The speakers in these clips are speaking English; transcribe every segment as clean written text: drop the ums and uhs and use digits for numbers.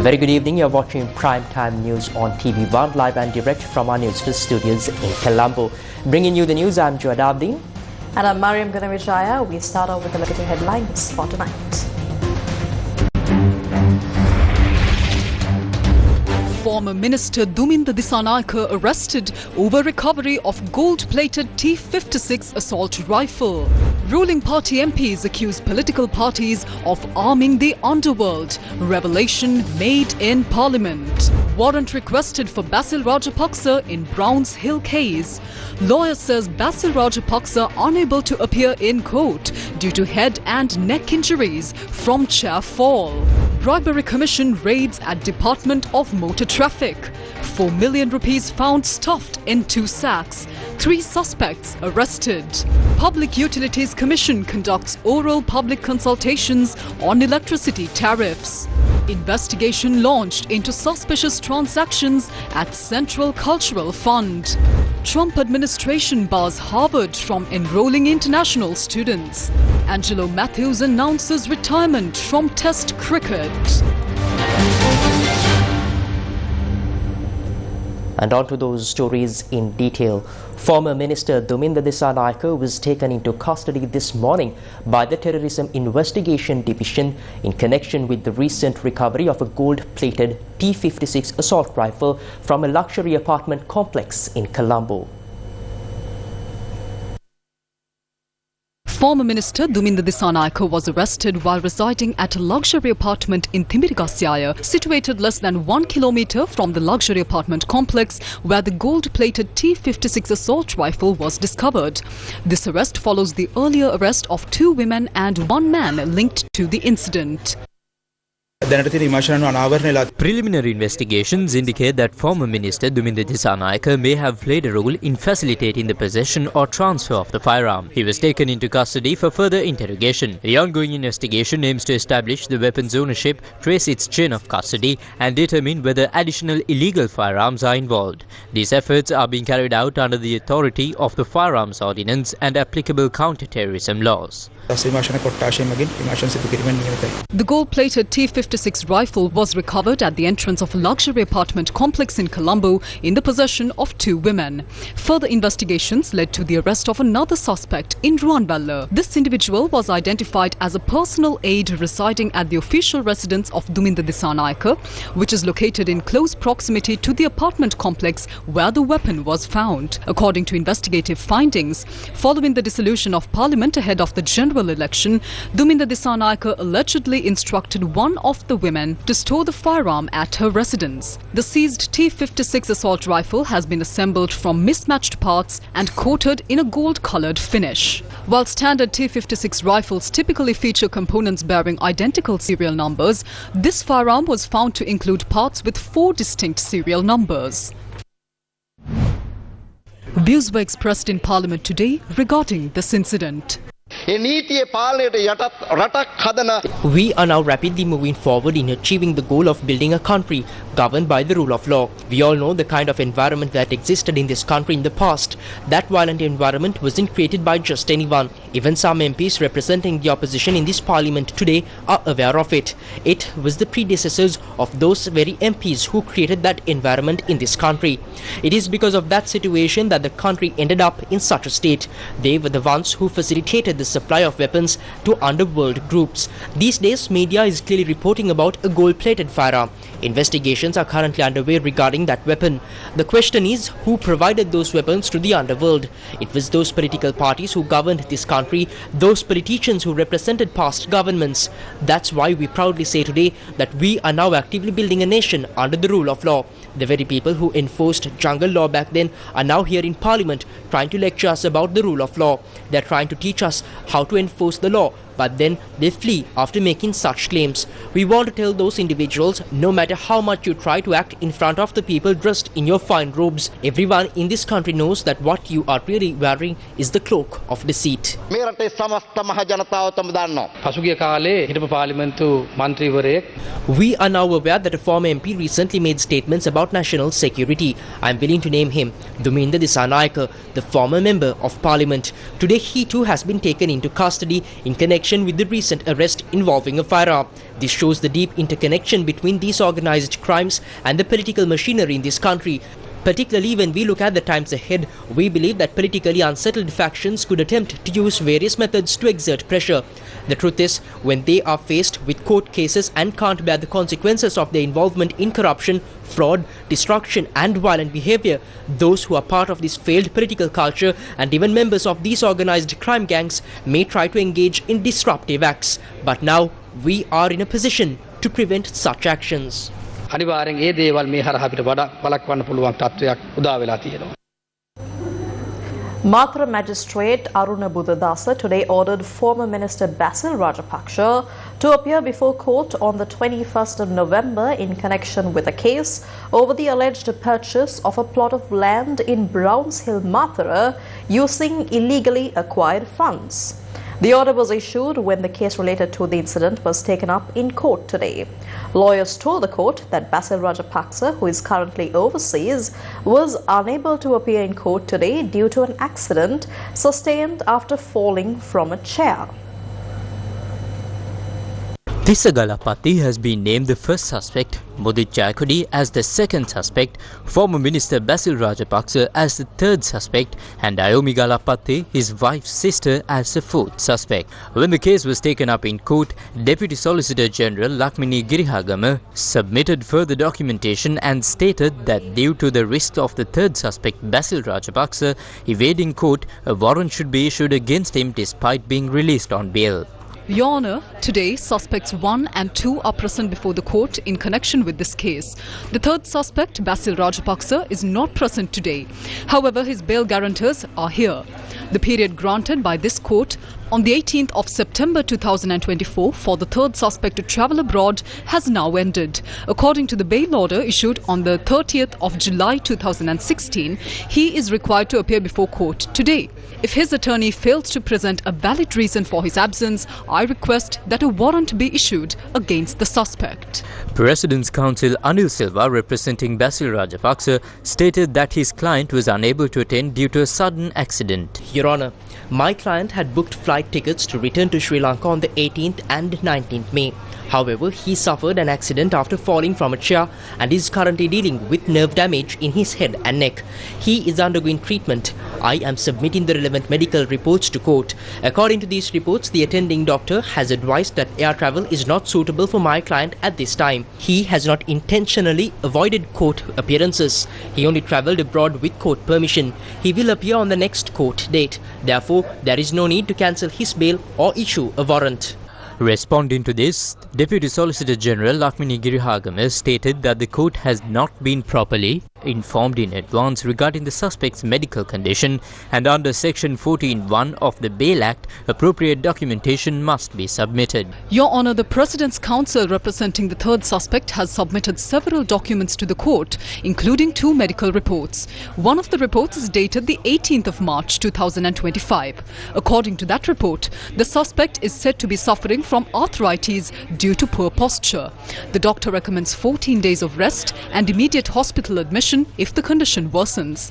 A very good evening. You're watching Primetime News on TV1 live and direct from our Newsfirst studios in Colombo. Bringing you the news, I'm Joad Abdi. And I'm Mariam Ganavijaya. We start off with the look at the headlines for tonight. Former Minister Duminda Disanayake arrested over recovery of gold-plated T-56 assault rifle. Ruling party MPs accuse political parties of arming the underworld. Revelation made in Parliament. Warrant requested for Basil Rajapaksa in Browns Hill case. Lawyer says Basil Rajapaksa unable to appear in court due to head and neck injuries from chair fall. Bribery Commission raids at Department of Motor Traffic. 4 million rupees found stuffed in 2 sacks. 3 suspects arrested. Public Utilities Commission conducts oral public consultations on electricity tariffs. Investigation launched into suspicious transactions at Central Cultural Fund. Trump administration bars Harvard from enrolling international students. Angelo Matthews announces retirement from Test cricket. And on to those stories in detail. Former Minister Duminda Disanayake was taken into custody this morning by the Terrorism Investigation Division in connection with the recent recovery of a gold-plated T-56 assault rifle from a luxury apartment complex in Colombo. Former Minister Duminda Disanayake was arrested while residing at a luxury apartment in Thimirgasyaya, situated less than 1 kilometer from the luxury apartment complex where the gold-plated T-56 assault rifle was discovered. This arrest follows the earlier arrest of 2 women and 1 man linked to the incident. Preliminary investigations indicate that former Minister Duminda Disanayake may have played a role in facilitating the possession or transfer of the firearm. He was taken into custody for further interrogation. The ongoing investigation aims to establish the weapon's ownership, trace its chain of custody and determine whether additional illegal firearms are involved. These efforts are being carried out under the authority of the Firearms Ordinance and applicable counter-terrorism laws. The gold-plated T-56 rifle was recovered at the entrance of a luxury apartment complex in Colombo in the possession of 2 women. Further investigations led to the arrest of another suspect in Ruanvalla. This individual was identified as a personal aide residing at the official residence of Duminda Disanayake, which is located in close proximity to the apartment complex where the weapon was found. According to investigative findings, following the dissolution of Parliament ahead of the general election, Duminda Disanayake allegedly instructed one of the women to store the firearm at her residence. The seized T-56 assault rifle has been assembled from mismatched parts and coated in a gold-coloured finish. While standard T-56 rifles typically feature components bearing identical serial numbers, this firearm was found to include parts with 4 distinct serial numbers. Views were expressed in Parliament today regarding this incident. We are now rapidly moving forward in achieving the goal of building a country governed by the rule of law. We all know the kind of environment that existed in this country in the past. That violent environment wasn't created by just anyone. Even some MPs representing the opposition in this parliament today are aware of it. It was the predecessors of those very MPs who created that environment in this country. It is because of that situation that the country ended up in such a state. They were the ones who facilitated the supply of weapons to underworld groups. These days, media is clearly reporting about a gold-plated firearm. Investigations are currently underway regarding that weapon. The question is, who provided those weapons to the underworld? It was those political parties who governed this country, those politicians who represented past governments. That's why we proudly say today that we are now actively building a nation under the rule of law. The very people who enforced jungle law back then are now here in Parliament trying to lecture us about the rule of law. They're trying to teach us how to enforce the law, but then they flee after making such claims. We want to tell those individuals, no matter how much you try to act in front of the people dressed in your fine robes, everyone in this country knows that what you are really wearing is the cloak of deceit. We are now aware that a former MP recently made statements about national security. I am willing to name him, Duminda Disanayake, the former member of Parliament. Today he too has been taken into custody in connection connection with the recent arrest involving a firearm. This shows the deep interconnection between these organized crimes and the political machinery in this country. Particularly when we look at the times ahead, we believe that politically unsettled factions could attempt to use various methods to exert pressure. The truth is, when they are faced with court cases and can't bear the consequences of their involvement in corruption, fraud, destruction and violent behavior, those who are part of this failed political culture and even members of these organized crime gangs may try to engage in disruptive acts. But now, we are in a position to prevent such actions. අනිවාර්යෙන් ඒ දේවල් මේ හරහා අපිට වඩා බලක්වන්න පුළුවන් තත්ත්වයක් උදා වෙලා තියෙනවා. Mathura Magistrate Aruna Buddhadasa today ordered former Minister Basil Rajapaksa to appear before court on the 21st of November in connection with a case over the alleged purchase of a plot of land in Browns Hill, Mathura, using illegally acquired funds. The order was issued when the case related to the incident was taken up in court today. Lawyers told the court that Basil Rajapaksa, who is currently overseas, was unable to appear in court today due to an accident sustained after falling from a chair. Thissagalapatti has been named the first suspect, Mudit Jayakodi as the second suspect, former Minister Basil Rajapaksa as the third suspect and Ayomi Galapatti, his wife's sister, as the fourth suspect. When the case was taken up in court, Deputy Solicitor General Lakmini Girihagama submitted further documentation and stated that due to the risk of the third suspect Basil Rajapaksa evading court, a warrant should be issued against him despite being released on bail. Your Honour, today suspects 1 and 2 are present before the court in connection with this case. The third suspect, Basil Rajapaksa, is not present today. However, his bail guarantors are here. The period granted by this court on the 18th of September 2024 for the third suspect to travel abroad has now ended. According to the bail order issued on the 30th of July 2016, he is required to appear before court today. If his attorney fails to present a valid reason for his absence, I request that a warrant be issued against the suspect. President's Counsel Anil Silva, representing Basil Rajapaksa, stated that his client was unable to attend due to a sudden accident. Your Honour, my client had booked flight tickets to return to Sri Lanka on the 18th and 19th May. However, he suffered an accident after falling from a chair and is currently dealing with nerve damage in his head and neck. He is undergoing treatment. I am submitting the relevant medical reports to court. According to these reports, the attending doctor has advised that air travel is not suitable for my client at this time. He has not intentionally avoided court appearances. He only travelled abroad with court permission. He will appear on the next court date. Therefore, there is no need to cancel his bail or issue a warrant. Responding to this, Deputy Solicitor General Lakmini Girihagama stated that the court has not been properly informed in advance regarding the suspect's medical condition, and under Section 14(1) of the Bail Act, appropriate documentation must be submitted. Your Honour, the President's Counsel representing the third suspect has submitted several documents to the court, including 2 medical reports. One of the reports is dated the 18th of March 2025. According to that report, the suspect is said to be suffering from arthritis due to poor posture. The doctor recommends 14 days of rest and immediate hospital admission if the condition worsens.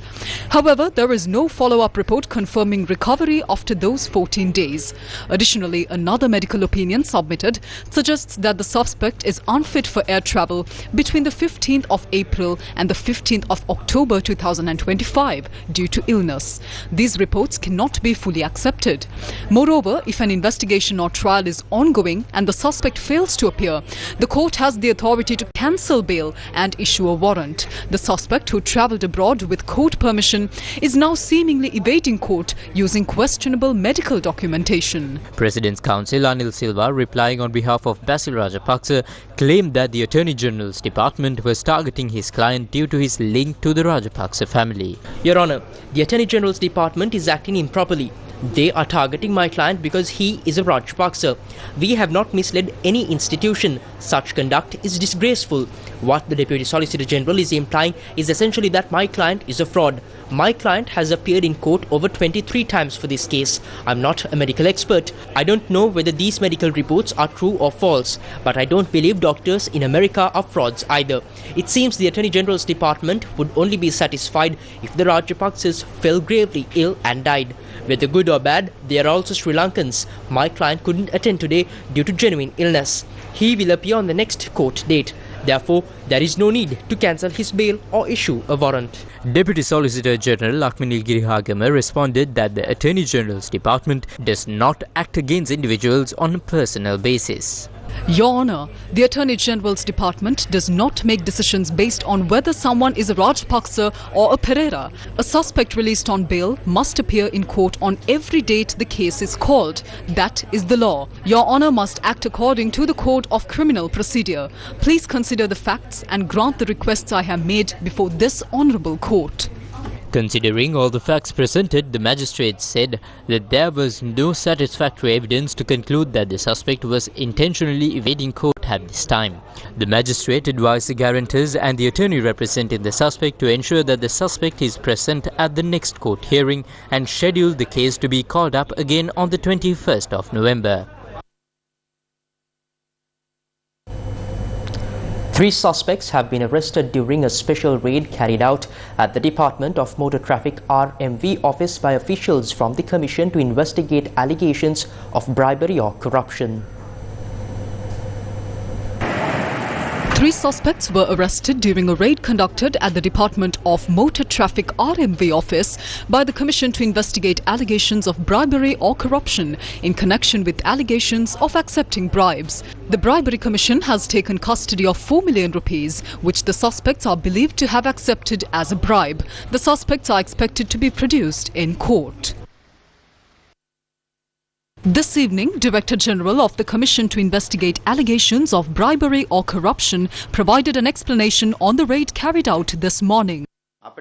However, there is no follow-up report confirming recovery after those 14 days. Additionally, another medical opinion submitted suggests that the suspect is unfit for air travel between the 15th of April and the 15th of October 2025 due to illness. These reports cannot be fully accepted. Moreover, if an investigation or trial is ongoing and the suspect fails to appear, the court has the authority to cancel bail and issue a warrant. The suspect, who travelled abroad with court permission, is now seemingly evading court using questionable medical documentation. President's Counsel Anil Silva, replying on behalf of Basil Rajapaksa, claimed that the Attorney General's department was targeting his client due to his link to the Rajapaksa family. Your Honour, the Attorney General's department is acting improperly. They are targeting my client because he is a Rajapaksa. We have not misled any institution. Such conduct is disgraceful. What the Deputy Solicitor General is implying is essentially that my client is a fraud. My client has appeared in court over 23 times for this case. I'm not a medical expert. I don't know whether these medical reports are true or false, but I don't believe doctors in America are frauds either. It seems the Attorney General's department would only be satisfied if the Rajapaksas fell gravely ill and died. Whether good or bad, they are also Sri Lankans. My client couldn't attend today due to genuine illness. He will appear on the next court date. Therefore, there is no need to cancel his bail or issue a warrant. Deputy Solicitor General Lakshmi Girihagama responded that the Attorney General's Department does not act against individuals on a personal basis. Your Honour, the Attorney General's Department does not make decisions based on whether someone is a Rajapaksa or a Pereira. A suspect released on bail must appear in court on every date the case is called. That is the law. Your Honour must act according to the Code of Criminal Procedure. Please consider the facts and grant the requests I have made before this Honourable Court. Considering all the facts presented, the magistrate said that there was no satisfactory evidence to conclude that the suspect was intentionally evading court at this time. The magistrate advised the guarantors and the attorney representing the suspect to ensure that the suspect is present at the next court hearing and scheduled the case to be called up again on the 21st of November. 3 suspects have been arrested during a special raid carried out at the Department of Motor Traffic RMV office by officials from the Commission to investigate allegations of bribery or corruption. 3 suspects were arrested during a raid conducted at the Department of Motor Traffic RMV office by the Commission to investigate allegations of bribery or corruption in connection with allegations of accepting bribes. The Bribery Commission has taken custody of 4 million rupees, which the suspects are believed to have accepted as a bribe. The suspects are expected to be produced in court. This evening, Director General of the Commission to investigate allegations of bribery or corruption provided an explanation on the raid carried out this morning. This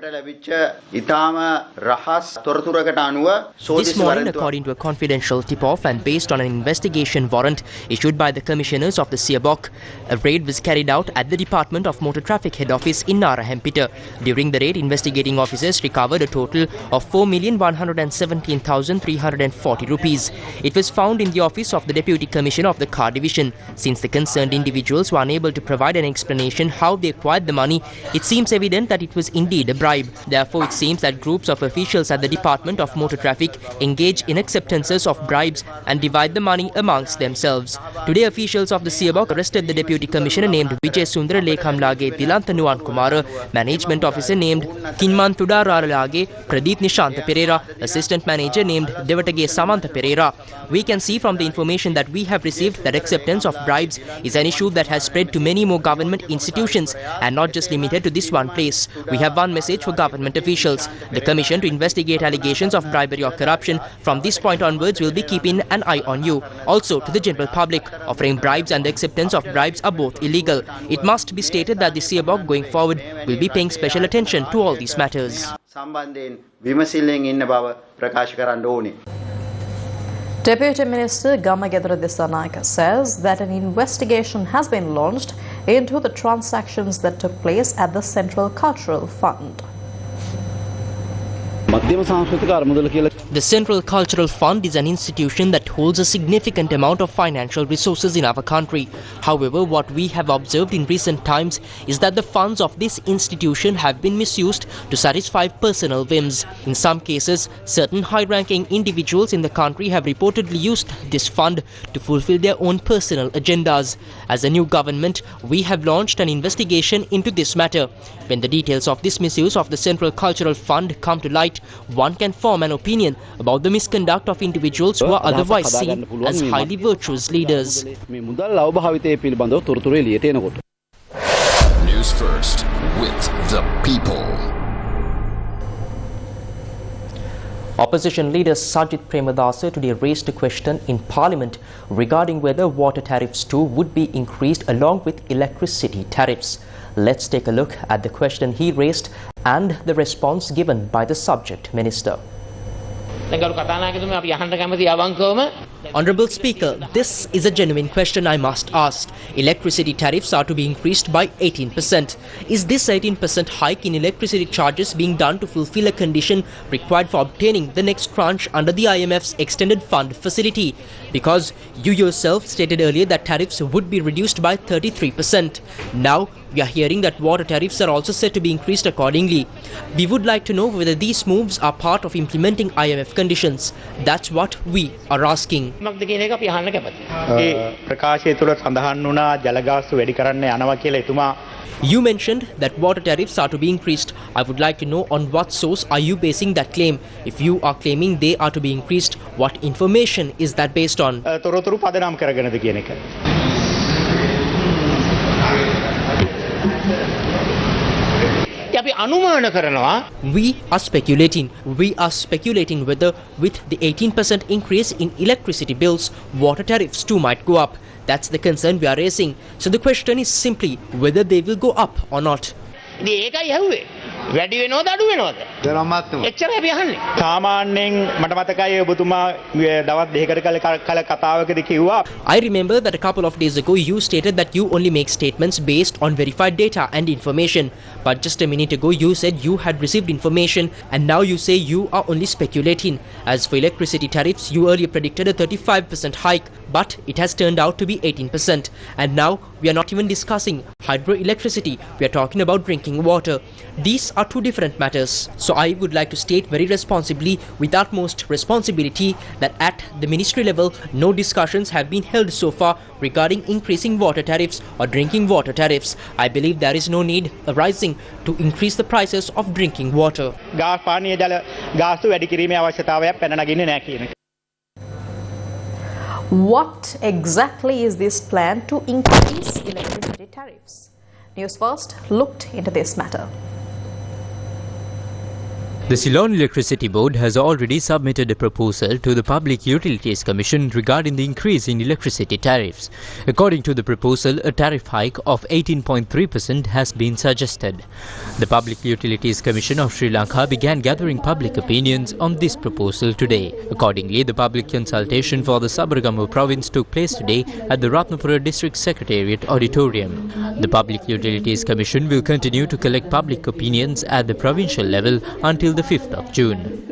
morning, according to a confidential tip-off and based on an investigation warrant issued by the commissioners of the Siabok, a raid was carried out at the Department of Motor Traffic head office in Narahempita. During the raid, investigating officers recovered a total of 4,117,340 rupees. It was found in the office of the Deputy Commissioner of the Car Division. Since the concerned individuals were unable to provide an explanation how they acquired the money, it seems evident that it was indeed a bribe. Therefore, it seems that groups of officials at the Department of Motor Traffic engage in acceptances of bribes and divide the money amongst themselves. Today, officials of the Siabok arrested the Deputy Commissioner named Vijay Sundara Lekhamlage Dilantha Nuwan Kumara, Management Officer named Kinman Tudararalage Pradeep Nishanta Pereira, Assistant Manager named Devatage Samantha Pereira. We can see from the information that we have received that acceptance of bribes is an issue that has spread to many more government institutions and not just limited to this one place. We have one message for government officials. The Commission to investigate allegations of bribery or corruption from this point onwards will be keeping an eye on you. Also, to the general public, offering bribes and the acceptance of bribes are both illegal. It must be stated that the Siabok going forward will be paying special attention to all these matters. Deputy Minister Gamagedra Dissanayake says that an investigation has been launched into the transactions that took place at the Central Cultural Fund. The Central Cultural Fund is an institution that holds a significant amount of financial resources in our country. However, what we have observed in recent times is that the funds of this institution have been misused to satisfy personal whims. In some cases, certain high-ranking individuals in the country have reportedly used this fund to fulfill their own personal agendas. As a new government, we have launched an investigation into this matter. When the details of this misuse of the Central Cultural Fund come to light, one can form an opinion about the misconduct of individuals who are otherwise seen as highly virtuous leaders. Newsfirst with the people. Opposition leader Sajith Premadasa today raised a question in Parliament regarding whether water tariffs too would be increased along with electricity tariffs. Let's take a look at the question he raised and the response given by the subject minister. Honourable Speaker, this is a genuine question I must ask. Electricity tariffs are to be increased by 18%. Is this 18% hike in electricity charges being done to fulfill a condition required for obtaining the next tranche under the IMF's extended fund facility? Because you yourself stated earlier that tariffs would be reduced by 33%. Now, we are hearing that water tariffs are also set to be increased accordingly. We would like to know whether these moves are part of implementing IMF conditions. That's what we are asking. You mentioned that water tariffs are to be increased. I would like to know on what source are you basing that claim? If you are claiming they are to be increased, what information is that based on? We are speculating. We are speculating whether with the 18% increase in electricity bills, water tariffs too might go up. That's the concern we are raising. So the question is simply whether they will go up or not. I remember that a couple of days ago you stated that you only make statements based on verified data and information. But just a minute ago you said you had received information and now you say you are only speculating. As for electricity tariffs, you earlier predicted a 35% hike, but it has turned out to be 18%. And now we are not even discussing hydroelectricity, we are talking about drinking water. These are two different matters. So I would like to state very responsibly, with utmost responsibility, that at the ministry level, no discussions have been held so far regarding increasing water tariffs or drinking water tariffs. I believe there is no need arising to increase the prices of drinking water. What exactly is this plan to increase electricity tariffs? Newsfirst looked into this matter. The Ceylon Electricity Board has already submitted a proposal to the Public Utilities Commission regarding the increase in electricity tariffs. According to the proposal, a tariff hike of 18.3% has been suggested. The Public Utilities Commission of Sri Lanka began gathering public opinions on this proposal today. Accordingly, the public consultation for the Sabaragamuwa province took place today at the Ratnapura District Secretariat Auditorium. The Public Utilities Commission will continue to collect public opinions at the provincial level until the 5th of June.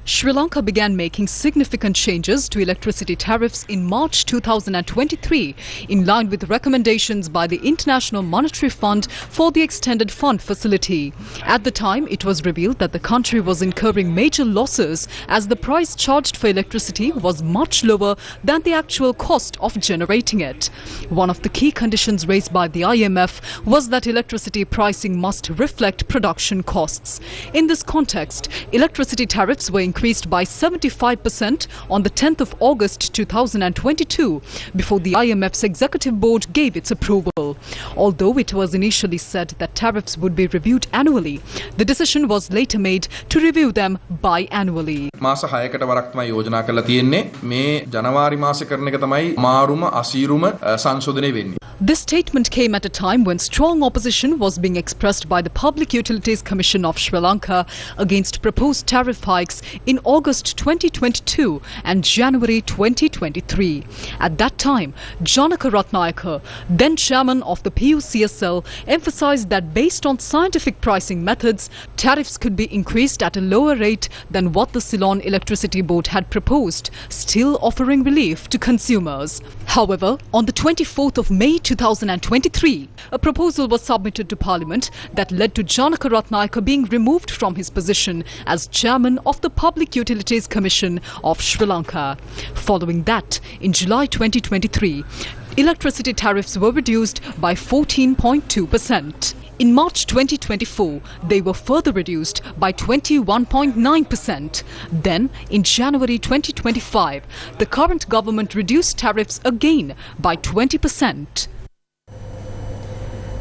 Sri Lanka began making significant changes to electricity tariffs in March 2023 in line with recommendations by the International Monetary Fund for the Extended Fund Facility. At the time, it was revealed that the country was incurring major losses as the price charged for electricity was much lower than the actual cost of generating it. One of the key conditions raised by the IMF was that electricity pricing must reflect production costs. In this context, electricity tariffs were increased by 75% on the 10th of August 2022 before the IMF's executive board gave its approval. Although it was initially said that tariffs would be reviewed annually, the decision was later made to review them biannually. මාස 6කට වරක් තමයි යෝජනා කරලා තියෙන්නේ. මේ ජනවාරි මාසේ කරන එක තමයි මාරුම අසීරුම සංශෝධනය වෙන්නේ. This statement came at a time when strong opposition was being expressed by the Public Utilities Commission of Sri Lanka against proposed tariff hikes in August 2022 and January 2023. At that time, Janaka Ratnayaka, then chairman of the PUCSL, emphasized that based on scientific pricing methods, tariffs could be increased at a lower rate than what the Ceylon Electricity Board had proposed, still offering relief to consumers. However, on the 24th of May 2023, a proposal was submitted to Parliament that led to Janaka Ratnayaka being removed from his position as chairman of the Public Utilities Commission of Sri Lanka. Following that, in July 2023, electricity tariffs were reduced by 14.2%. In March 2024, they were further reduced by 21.9%. Then, in January 2025, the current government reduced tariffs again by 20%.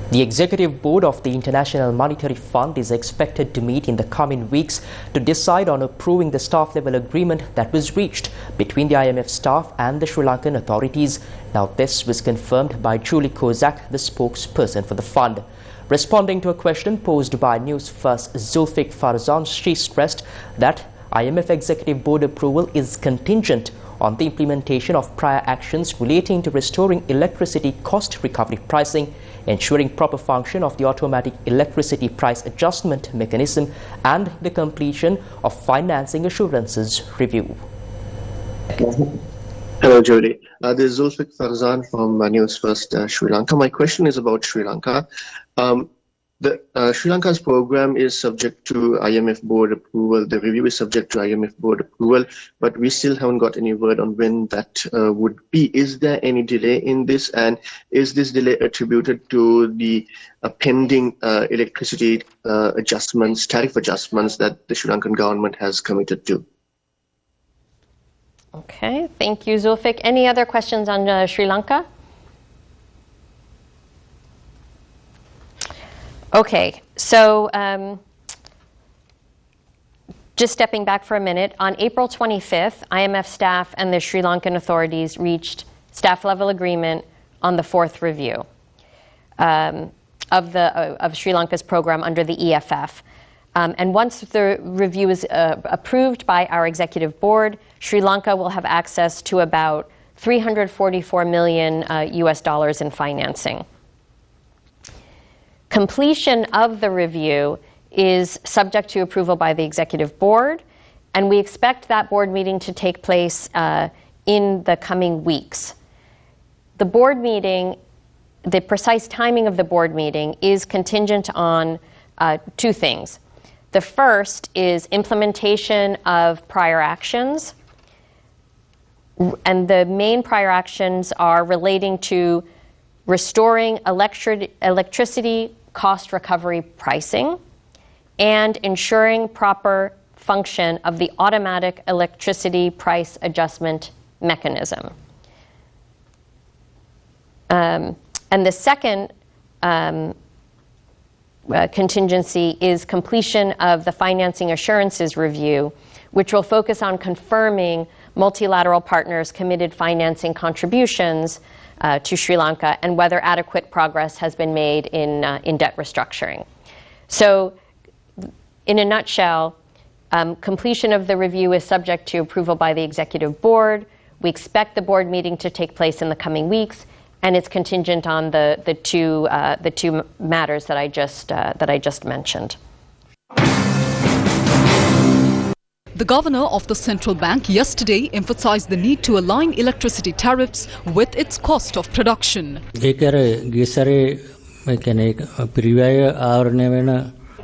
The Executive Board of the International Monetary Fund is expected to meet in the coming weeks to decide on approving the staff-level agreement that was reached between the IMF staff and the Sri Lankan authorities. Now, this was confirmed by Julie Kozak, the spokesperson for the fund. Responding to a question posed by Newsfirst Zulfik Farzan, she stressed that IMF Executive Board approval is contingent on the implementation of prior actions relating to restoring electricity cost recovery pricing, ensuring proper function of the automatic electricity price adjustment mechanism, and the completion of financing assurances review. Hello, Jody. This is Zulfikar Farzan from Newsfirst, Sri Lanka. My question is about Sri Lanka. Sri Lanka's program is subject to IMF board approval. The review is subject to IMF board approval, but we still haven't got any word on when that would be. Is there any delay in this, and is this delay attributed to the pending electricity adjustments, tariff adjustments that the Sri Lankan government has committed to? Okay, thank you, Zulfik. Any other questions on Sri Lanka? Okay, so just stepping back for a minute, on April 25th, IMF staff and the Sri Lankan authorities reached staff-level agreement on the fourth review of Sri Lanka's program under the EFF. And once the review is approved by our executive board, Sri Lanka will have access to about $344 million US dollars in financing. Completion of the review is subject to approval by the executive board, and we expect that board meeting to take place in the coming weeks. The board meeting, the precise timing of the board meeting is contingent on two things. The first is implementation of prior actions, and the main prior actions are relating to restoring electricity cost recovery pricing and ensuring proper function of the automatic electricity price adjustment mechanism. And the second contingency is completion of the financing assurances review, which will focus on confirming multilateral partners' committed financing contributions to Sri Lanka and whether adequate progress has been made in debt restructuring. So, in a nutshell, completion of the review is subject to approval by the executive board. We expect the board meeting to take place in the coming weeks, and it's contingent on the two matters that I just mentioned. The governor of the central bank yesterday emphasized the need to align electricity tariffs with its cost of production.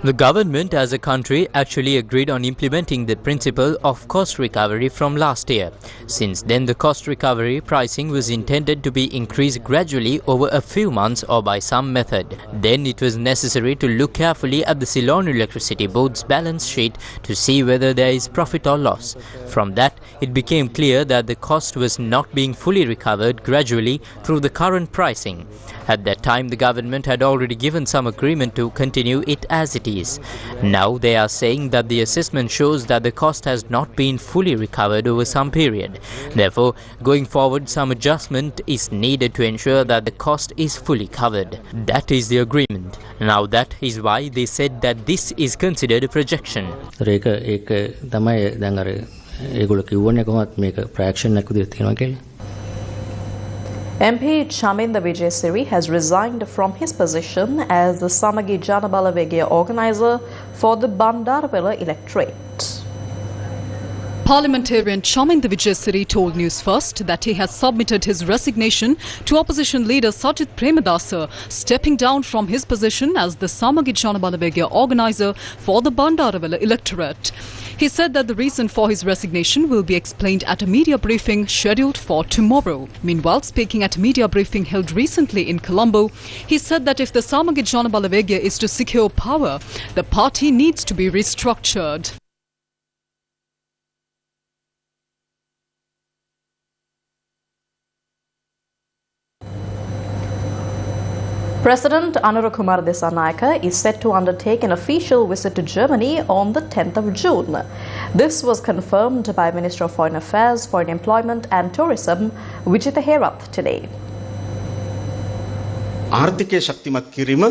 The government as a country actually agreed on implementing the principle of cost recovery from last year. Since then, the cost recovery pricing was intended to be increased gradually over a few months or by some method. Then it was necessary to look carefully at the Ceylon Electricity Board's balance sheet to see whether there is profit or loss. From that, it became clear that the cost was not being fully recovered gradually through the current pricing. At that time, the government had already given some agreement to continue it as it is. Now they are saying that the assessment shows that the cost has not been fully recovered over some period. Therefore, going forward, some adjustment is needed to ensure that the cost is fully covered. That is the agreement. Now that is why they said that this is considered a projection. MP Chaminda Vijayasiri has resigned from his position as the Samagi Jana Balawegaya organizer for the Bandarwala electorate. Parliamentarian Chaminda Vijayasiri told Newsfirst that he has submitted his resignation to opposition leader Sajid Premadasa, stepping down from his position as the Samagi Jana Balawegaya organizer for the Bandarwala electorate. He said that the reason for his resignation will be explained at a media briefing scheduled for tomorrow. Meanwhile, speaking at a media briefing held recently in Colombo, he said that if the Samagi Jana Balawegaya is to secure power, the party needs to be restructured. President Anura Kumar Dissanayake is set to undertake an official visit to Germany on the 10th of June. This was confirmed by Minister of Foreign Affairs, Foreign Employment and Tourism, Vijitha Herath, today. ආර්ථිකය ශක්තිමත් කිරීම.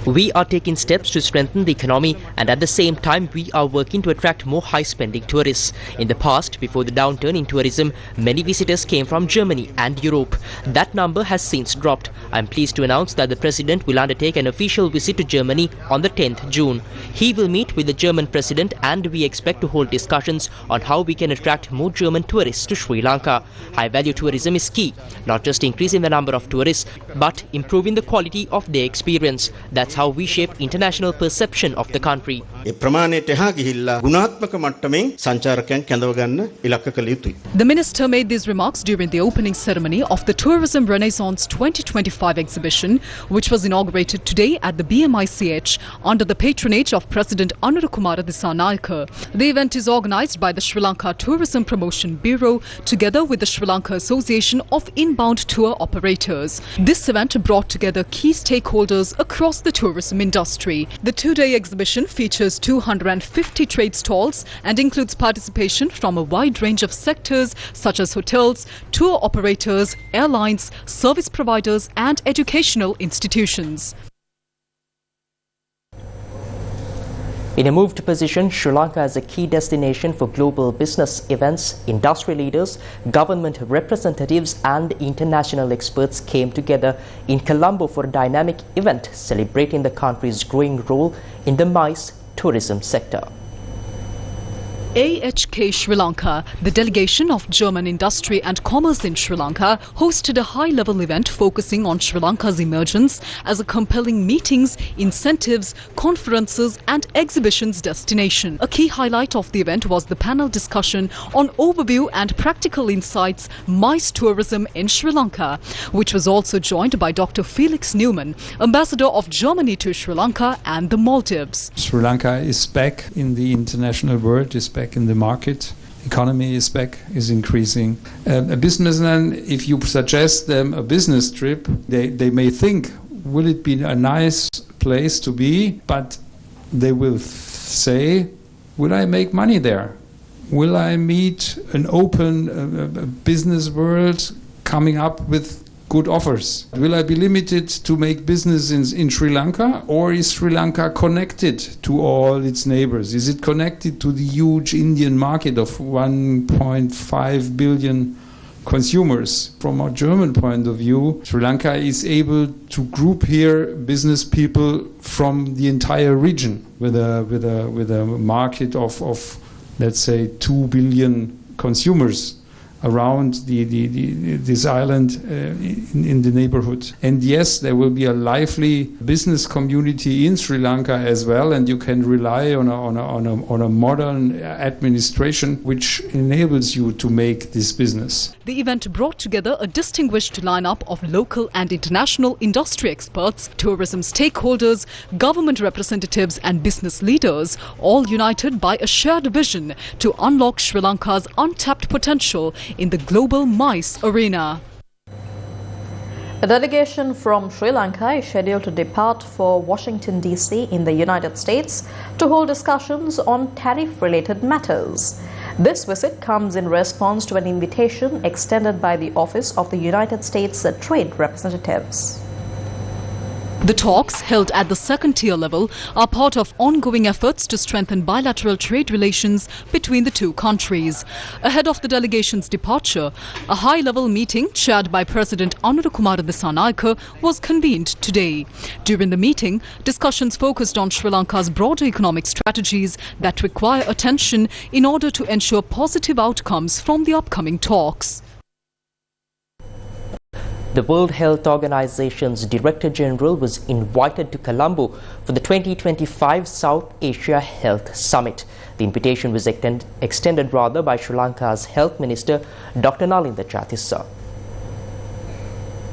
We are taking steps to strengthen the economy, and at the same time we are working to attract more high-spending tourists. In the past, before the downturn in tourism, many visitors came from Germany and Europe. That number has since dropped. I am pleased to announce that the President will undertake an official visit to Germany on the 10th June. He will meet with the German President, and we expect to hold discussions on how we can attract more German tourists to Sri Lanka. High-value tourism is key, not just increasing the number of tourists, but improving the quality of their experience. That's how we shape international perception of the country. The minister made these remarks during the opening ceremony of the Tourism Renaissance 2025 exhibition, which was inaugurated today at the BMICH under the patronage of President Anurukumara Dissanayake. The event is organised by the Sri Lanka Tourism Promotion Bureau together with the Sri Lanka Association of Inbound Tour Operators. This event brought together key stakeholders across the tourism industry. The two-day exhibition features 250 trade stalls and includes participation from a wide range of sectors such as hotels, tour operators, airlines, service providers and educational institutions. In a move to position Sri Lanka as a key destination for global business events, industry leaders, government representatives and international experts came together in Colombo for a dynamic event celebrating the country's growing role in the MICE tourism sector. AHK Sri Lanka, the delegation of German industry and commerce in Sri Lanka, hosted a high-level event focusing on Sri Lanka's emergence as a compelling meetings, incentives, conferences and exhibitions destination. A key highlight of the event was the panel discussion on overview and practical insights MICE tourism in Sri Lanka, which was also joined by Dr. Felix Newman, ambassador of Germany to Sri Lanka and the Maldives. Sri Lanka is back in the international world, is back in the market. Economy is back, is increasing. A businessman, if you suggest them a business trip, they may think, will it be a nice place to be? But they will say, will I make money there? Will I meet an open business world coming up with good offers? Will I be limited to make business in Sri Lanka, or is Sri Lanka connected to all its neighbors? Is it connected to the huge Indian market of 1.5 billion consumers? From a German point of view, Sri Lanka is able to group here business people from the entire region with a market of let's say 2 billion consumers around this island in the neighborhood. And yes, there will be a lively business community in Sri Lanka as well, and you can rely on a modern administration which enables you to make this business. The event brought together a distinguished lineup of local and international industry experts, tourism stakeholders, government representatives and business leaders, all united by a shared vision to unlock Sri Lanka's untapped potential in the global MICE arena. A delegation from Sri Lanka is scheduled to depart for Washington, D.C. in the United States to hold discussions on tariff-related matters. This visit comes in response to an invitation extended by the Office of the United States Trade Representatives. The talks, held at the second-tier level, are part of ongoing efforts to strengthen bilateral trade relations between the two countries. Ahead of the delegation's departure, a high-level meeting chaired by President Anurukumara Dissanayake was convened today. During the meeting, discussions focused on Sri Lanka's broader economic strategies that require attention in order to ensure positive outcomes from the upcoming talks. The World Health Organization's Director General was invited to Colombo for the 2025 South Asia Health Summit. The invitation was extended by Sri Lanka's Health Minister, Dr. Nalinda Jathisa.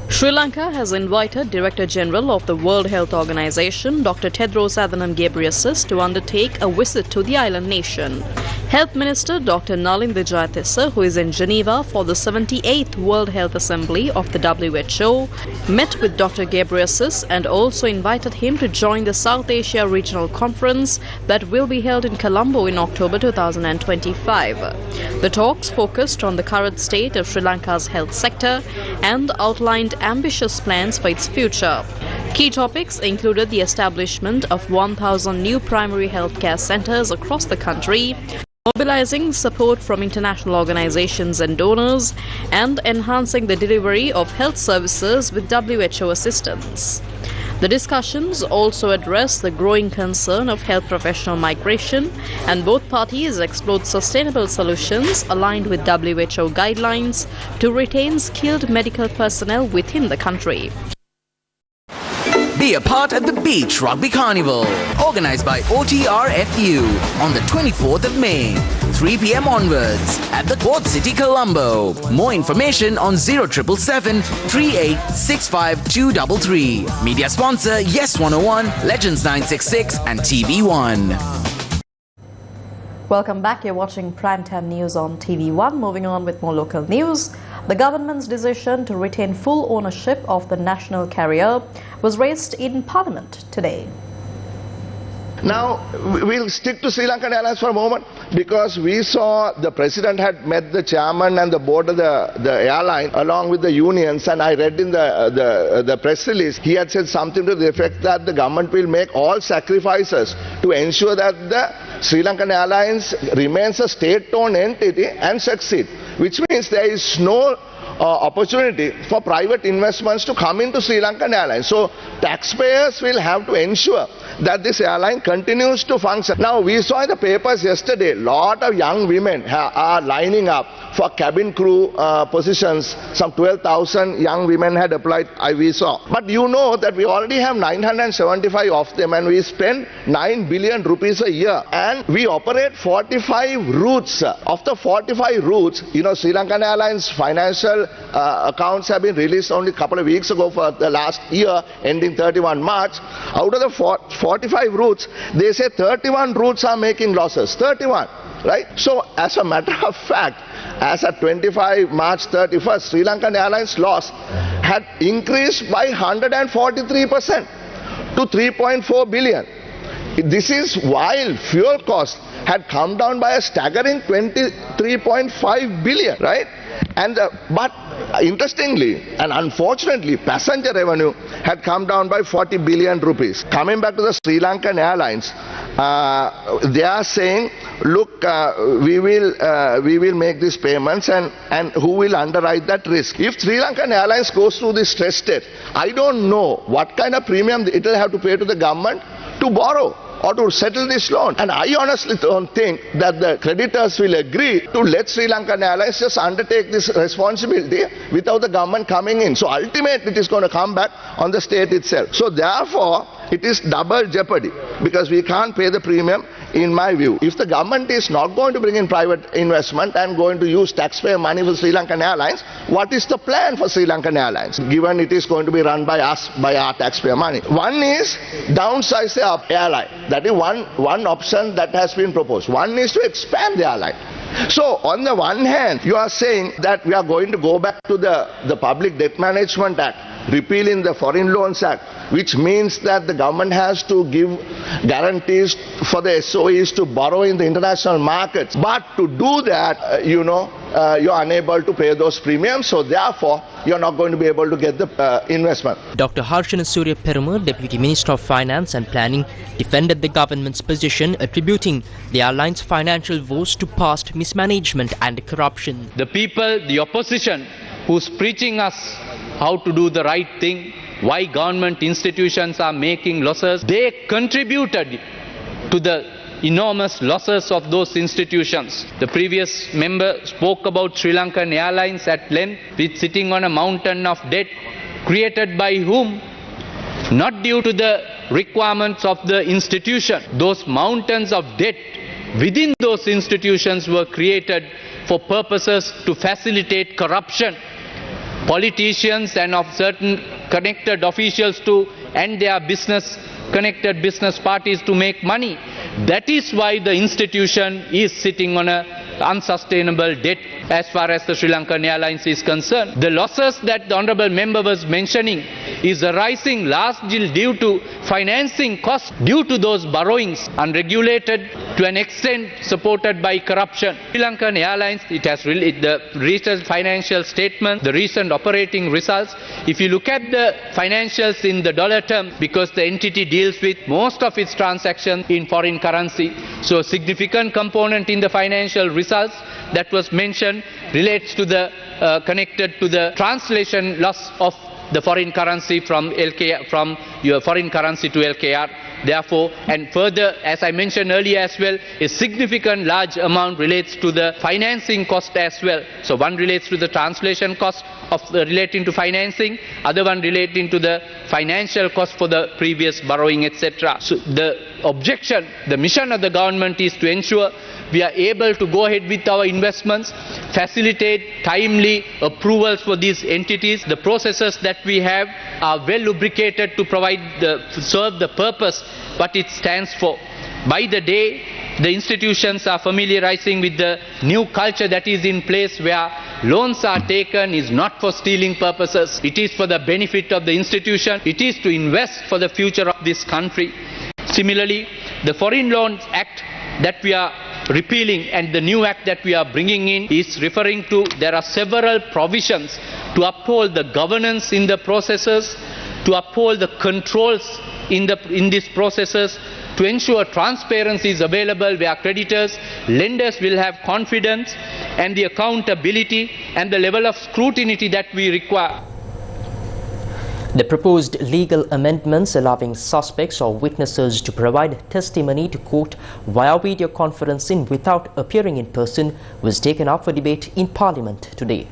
Sri Lanka has invited Director General of the World Health Organization, Dr. Tedros Adhanom Ghebreyesus, to undertake a visit to the island nation. Health Minister Dr. Nalin Vijayatissa, who is in Geneva for the 78th World Health Assembly of the WHO, met with Dr. Ghebreyesus and also invited him to join the South Asia Regional Conference that will be held in Colombo in October 2025. The talks focused on the current state of Sri Lanka's health sector and outlined ambitious plans for its future. Key topics included the establishment of 1,000 new primary healthcare centers across the country, mobilizing support from international organizations and donors, and enhancing the delivery of health services with WHO assistance. The discussions also addressed the growing concern of health professional migration, and both parties explored sustainable solutions aligned with WHO guidelines to retain skilled medical personnel within the country. Be a part at the Beach Rugby Carnival, organised by OTRFU on the 24th of May, 3 p.m. onwards at the Port City, Colombo. More information on 0777 3865233. Media sponsor Yes 101, Legends 966 and TV1. Welcome back. You're watching Primetime News on TV1. Moving on with more local news. The government's decision to retain full ownership of the national carrier was raised in Parliament today. Now, we'll stick to Sri Lankan Airlines for a moment, because we saw the president had met the chairman and the board of the airline along with the unions, and I read in the press release, he had said something to the effect that the government will make all sacrifices to ensure that the Sri Lankan Airlines remains a state-owned entity and succeed, which means there is no opportunity for private investments to come into Sri Lankan Airlines. So taxpayers will have to ensure that this airline continues to function. Now, we saw in the papers yesterday, a lot of young women are lining up for cabin crew positions. Some 12,000 young women had applied, we saw. But you know that we already have 975 of them, and we spend 9 billion rupees a year. And we operate 45 routes. Of the 45 routes, you know, Sri Lankan Airlines financial accounts have been released only a couple of weeks ago for the last year, ending 31 March. Out of the 45 routes, they say 31 routes are making losses. 31, right? So, as a matter of fact, as at 25 March 31st, Sri Lankan Airlines loss had increased by 143% to 3.4 billion. This is while fuel costs had come down by a staggering 23.5 billion, right? And but interestingly and unfortunately, passenger revenue had come down by 40 billion rupees. Coming back to the Sri Lankan Airlines, they are saying, look, we will make these payments, and who will underwrite that risk? If Sri Lankan Airlines goes through this stress test, I don't know what kind of premium it will have to pay to the government to borrow or to settle this loan. And I honestly don't think that the creditors will agree to let Sri Lankan Airlines just undertake this responsibility without the government coming in. So ultimately it is going to come back on the state itself. So therefore, it is double jeopardy, because we can't pay the premium, in my view. If the government is not going to bring in private investment and going to use taxpayer money for Sri Lankan Airlines, what is the plan for Sri Lankan Airlines, given it is going to be run by us, by our taxpayer money? One is downsize the airline. That is one option that has been proposed. One is to expand the airline. So on the one hand, you are saying that we are going to go back to the Public Debt Management Act, repealing the Foreign Loans Act, which means that the government has to give guarantees for the SOEs to borrow in the international markets. But to do that, you are unable to pay those premiums, so therefore you are not going to be able to get the investment. Dr. Harshana Surya Perumal, Deputy Minister of Finance and Planning, defended the government's position, attributing the airline's financial woes to past mismanagement and corruption. The people, the opposition, who's preaching us how to do the right thing, why government institutions are making losses, they contributed to the enormous losses of those institutions. The previous member spoke about Sri Lankan Airlines at length, with sitting on a mountain of debt created by whom? Not due to the requirements of the institution. Those mountains of debt within those institutions were created for purposes to facilitate corruption. Politicians and of certain connected officials to and their connected business parties to make money. That is why the institution is sitting on a unsustainable debt as far as the Sri Lankan Airlines is concerned. The losses that the Honourable Member was mentioning is arising largely due to financing costs due to those borrowings, unregulated to an extent supported by corruption. Sri Lankan Airlines, it has the recent financial statement, the recent operating results. If you look at the financials in the dollar terms, because the entity deals with most of its transactions in foreign currency, so a significant component in the financial results that was mentioned relates to the connected to the translation loss of the foreign currency from your foreign currency to LKR. Therefore, and further, as I mentioned earlier as well, a significant large amount relates to the financing cost as well. So one relates to the translation cost of relating to financing, other one relating to the financial cost for the previous borrowing, etc. So the objection, the mission of the government is to ensure we are able to go ahead with our investments, facilitate timely approvals for these entities. The processes that we have are well lubricated to serve the purpose what it stands for. By the day, the institutions are familiarizing with the new culture that is in place, where loans are taken is not for stealing purposes. It is for the benefit of the institution. It is to invest for the future of this country. Similarly, the Foreign Loans Act that we are repealing and the new act that we are bringing in is referring to, there are several provisions to uphold the governance in the processes, to uphold the controls in these processes, to ensure transparency is available where creditors, lenders will have confidence, and the accountability and the level of scrutiny that we require. The proposed legal amendments allowing suspects or witnesses to provide testimony to court via video conferencing without appearing in person was taken up for debate in Parliament today.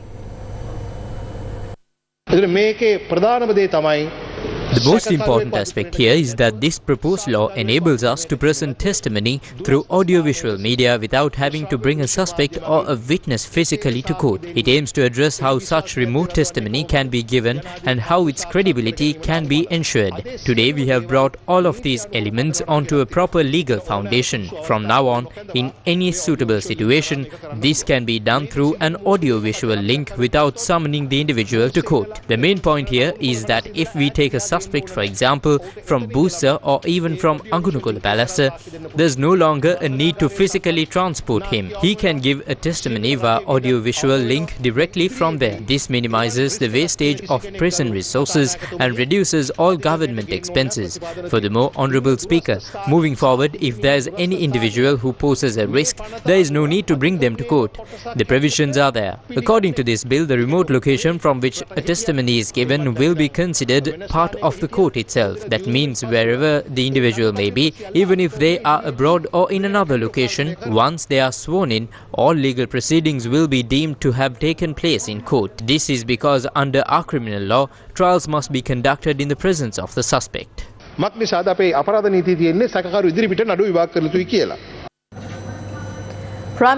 The most important aspect here is that this proposed law enables us to present testimony through audiovisual media without having to bring a suspect or a witness physically to court. It aims to address how such remote testimony can be given and how its credibility can be ensured. Today we have brought all of these elements onto a proper legal foundation. From now on, in any suitable situation, this can be done through an audiovisual link without summoning the individual to court. The main point here is that if we take a suspect, for example, from Busa or even from Angunukula Palace, there's no longer a need to physically transport him. He can give a testimony via audiovisual link directly from there. This minimizes the wastage of prison resources and reduces all government expenses. Furthermore, Honourable Speaker, moving forward, if there is any individual who poses a risk, there is no need to bring them to court. The provisions are there. According to this bill, the remote location from which a testimony is given will be considered part of the court itself. That means wherever the individual may be, even if they are abroad or in another location, once they are sworn in, all legal proceedings will be deemed to have taken place in court. This is because under our criminal law, trials must be conducted in the presence of the suspect. Prime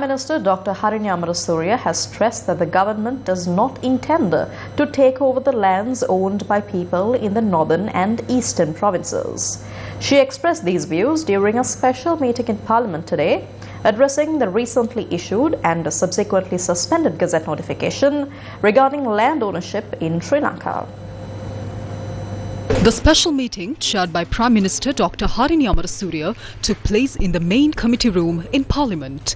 Minister Dr. Harini Amarasuriya has stressed that the government does not intend to take over the lands owned by people in the northern and eastern provinces. She expressed these views during a special meeting in Parliament today, addressing the recently issued and subsequently suspended Gazette notification regarding land ownership in Sri Lanka. The special meeting, chaired by Prime Minister Dr. Harini Amarasuriya, took place in the main committee room in Parliament.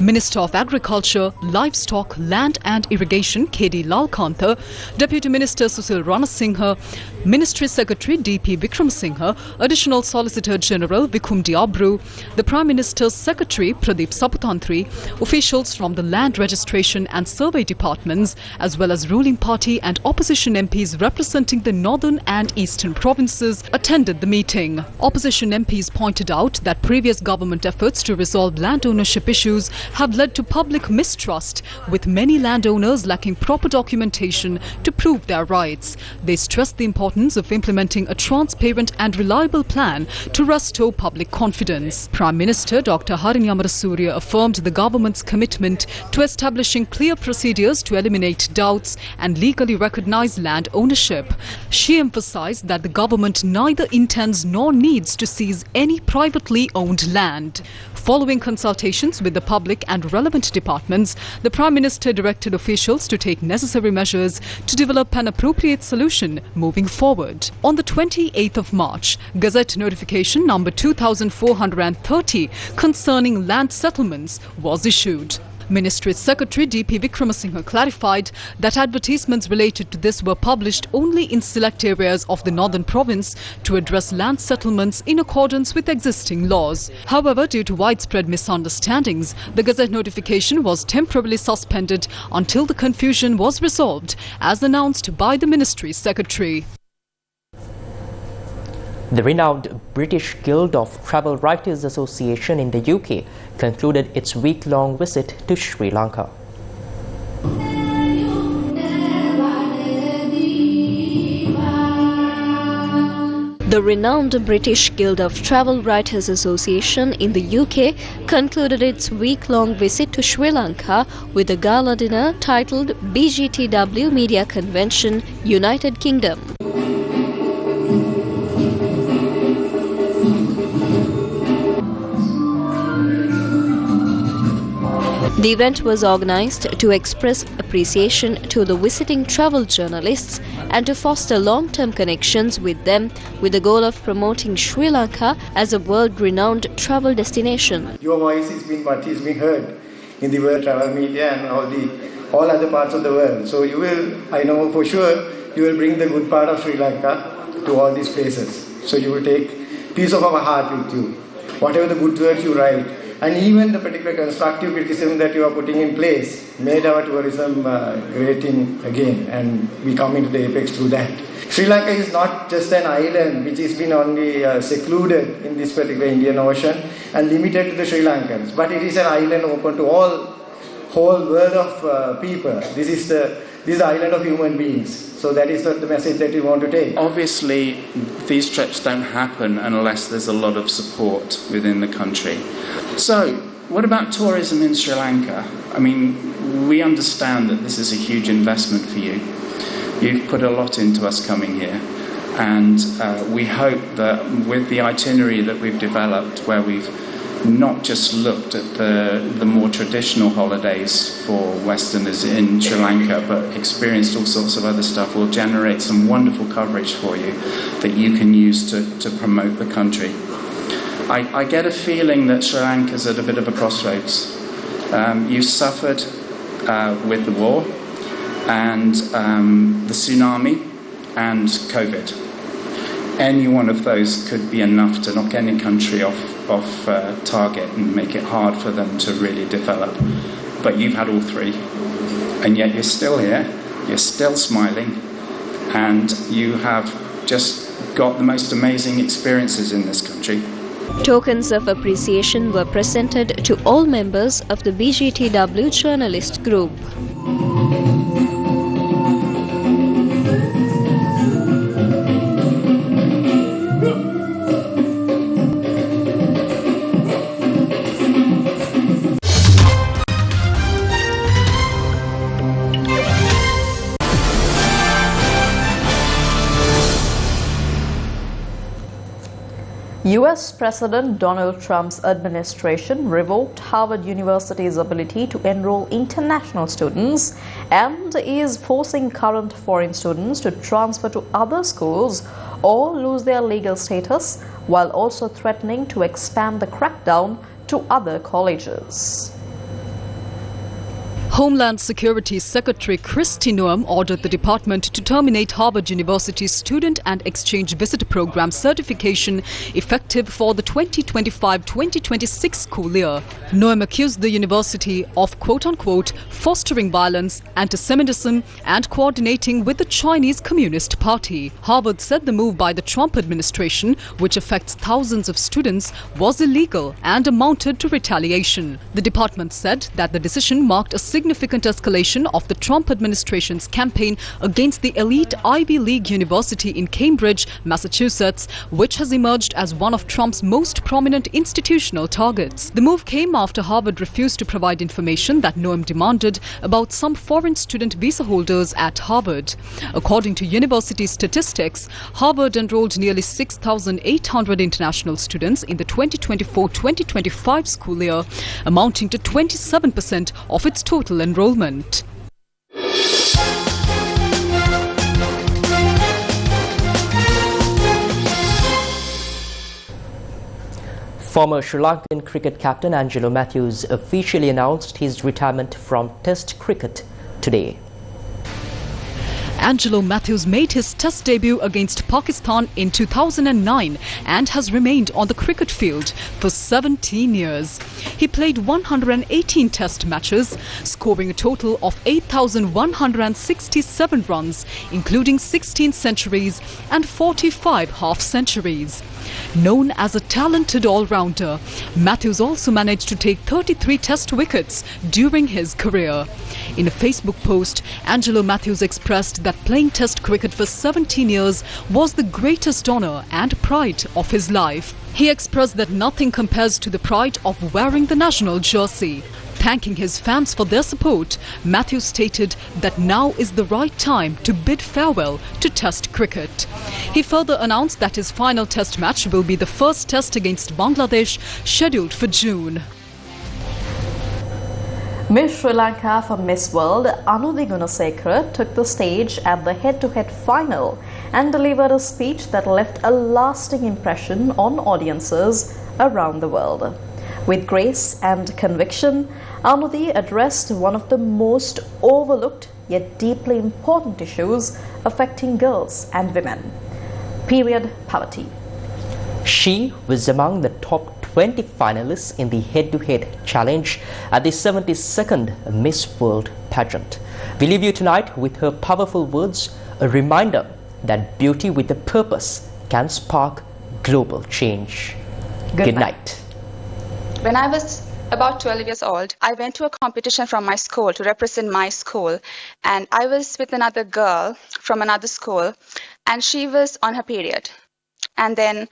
Minister of Agriculture, Livestock, Land and Irrigation K.D. Lalkantha, Deputy Minister Susil Ranasinghe, Ministry Secretary D.P. Wickramasinghe, Additional Solicitor General Vikum Diabru, the Prime Minister's Secretary Pradeep Saputantri, officials from the Land Registration and Survey Departments, as well as ruling party and opposition MPs representing the northern and eastern provinces attended the meeting. Opposition MPs pointed out that previous government efforts to resolve land ownership issues have led to public mistrust, with many landowners lacking proper documentation to prove their rights. They stressed the importance of implementing a transparent and reliable plan to restore public confidence. Prime Minister Dr. Harini Amarasuriya affirmed the government's commitment to establishing clear procedures to eliminate doubts and legally recognize land ownership. She emphasized that the government neither intends nor needs to seize any privately owned land. Following consultations with the public and relevant departments, the Prime Minister directed officials to take necessary measures to develop an appropriate solution moving forward. On the 28th of March, Gazette notification number 2430 concerning land settlements was issued. Ministry Secretary D.P. Vikramasinghe clarified that advertisements related to this were published only in select areas of the northern province to address land settlements in accordance with existing laws. However, due to widespread misunderstandings, the Gazette notification was temporarily suspended until the confusion was resolved, as announced by the Ministry Secretary. The renowned British Guild of Travel Writers Association in the UK concluded its week-long visit to Sri Lanka. The renowned British Guild of Travel Writers Association in the UK concluded its week-long visit to Sri Lanka with a gala dinner titled BGTW Media Convention, United Kingdom. The event was organized to express appreciation to the visiting travel journalists and to foster long-term connections with them, with the goal of promoting Sri Lanka as a world-renowned travel destination. Your voice is what is being heard in the world travel media and all other parts of the world. So you will, I know for sure, you will bring the good part of Sri Lanka to all these places. So you will take piece of our heart with you. Whatever the good words you write, and even the particular constructive criticism that you are putting in place made our tourism great again, and we come into the apex through that. Sri Lanka is not just an island which has been only secluded in this particular Indian Ocean and limited to the Sri Lankans, but it is an island open to whole world of people. This is the island of human beings. So that is the message that we want to take. Obviously, these trips don't happen unless there's a lot of support within the country. So, what about tourism in Sri Lanka? I mean, we understand that this is a huge investment for you. You've put a lot into us coming here. And we hope that with the itinerary that we've developed, where we've not just looked at the more traditional holidays for Westerners in Sri Lanka, but experienced all sorts of other stuff, will generate some wonderful coverage for you that you can use to promote the country. I get a feeling that Sri Lanka's at a bit of a crossroads. You suffered with the war and the tsunami and COVID. Any one of those could be enough to knock any country off target and make it hard for them to really develop. But you've had all three, and yet you're still here, you're still smiling, and you have just got the most amazing experiences in this country. Tokens of appreciation were presented to all members of the BGTW journalist group. US President Donald Trump's administration revoked Harvard University's ability to enroll international students and is forcing current foreign students to transfer to other schools or lose their legal status, while also threatening to expand the crackdown to other colleges. Homeland Security Secretary Kristi Noem ordered the department to terminate Harvard University's Student and Exchange Visitor Program certification effective for the 2025-2026 school year. Noem accused the university of quote-unquote fostering violence, anti-Semitism and coordinating with the Chinese Communist Party. Harvard said the move by the Trump administration, which affects thousands of students, was illegal and amounted to retaliation. The department said that the decision marked a significant escalation of the Trump administration's campaign against the elite Ivy League university in Cambridge, Massachusetts, which has emerged as one of Trump's most prominent institutional targets. The move came after Harvard refused to provide information that Noem demanded about some foreign student visa holders at Harvard. According to university statistics, Harvard enrolled nearly 6,800 international students in the 2024-2025 school year, amounting to 27% of its total enrollment. Former Sri Lankan cricket captain Angelo Matthews officially announced his retirement from Test cricket today. Angelo Matthews made his Test debut against Pakistan in 2009 and has remained on the cricket field for 17 years. He played 118 Test matches, scoring a total of 8,167 runs, including 16 centuries and 45 half-centuries. Known as a talented all-rounder, Matthews also managed to take 33 Test wickets during his career. In a Facebook post, Angelo Matthews expressed that playing Test cricket for 17 years was the greatest honour and pride of his life. He expressed that nothing compares to the pride of wearing the national jersey. Thanking his fans for their support, Matthews stated that now is the right time to bid farewell to Test cricket. He further announced that his final Test match will be the first Test against Bangladesh, scheduled for June. Miss Sri Lanka for Miss World Anuti Gunasekara took the stage at the head-to-head final and delivered a speech that left a lasting impression on audiences around the world. With grace and conviction, Anuti addressed one of the most overlooked yet deeply important issues affecting girls and women: period poverty. She was among the top 20 finalists in the head-to-head challenge at the 72nd Miss World pageant. We leave you tonight with her powerful words, a reminder that beauty with a purpose can spark global change. Good night. When I was about 12 years old, I went to a competition from my school to represent my school, and I was with another girl from another school, and she was on her period. And then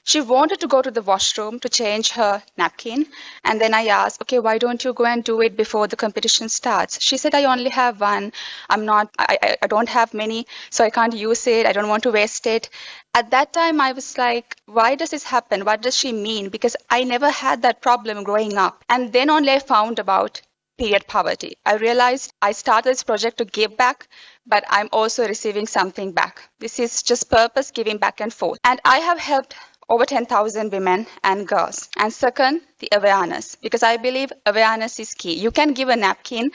she wanted to go to the washroom to change her napkin. And then I asked, okay, why don't you go and do it before the competition starts? She said, I only have one. I don't have many, so I can't use it. I don't want to waste it. At that time, I was like, why does this happen? What does she mean? Because I never had that problem growing up. And then only I found about period poverty. I realized I started this project to give back, but I'm also receiving something back. This is just purpose, giving back and forth. And I have helped over 10,000 women and girls. And second, the awareness, because I believe awareness is key. You can give a napkin,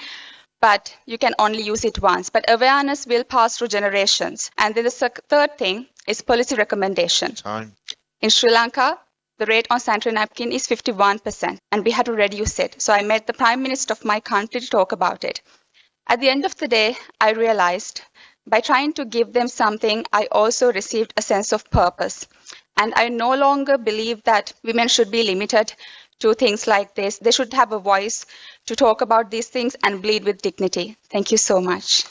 but you can only use it once. But awareness will pass through generations. And then the third thing is policy recommendation. In Sri Lanka, the rate on sanitary napkin is 51%, and we had to reduce it. So I met the Prime Minister of my country to talk about it. At the end of the day, I realized by trying to give them something, I also received a sense of purpose. And I no longer believe that women should be limited to things like this. They should have a voice to talk about these things and bleed with dignity. Thank you so much.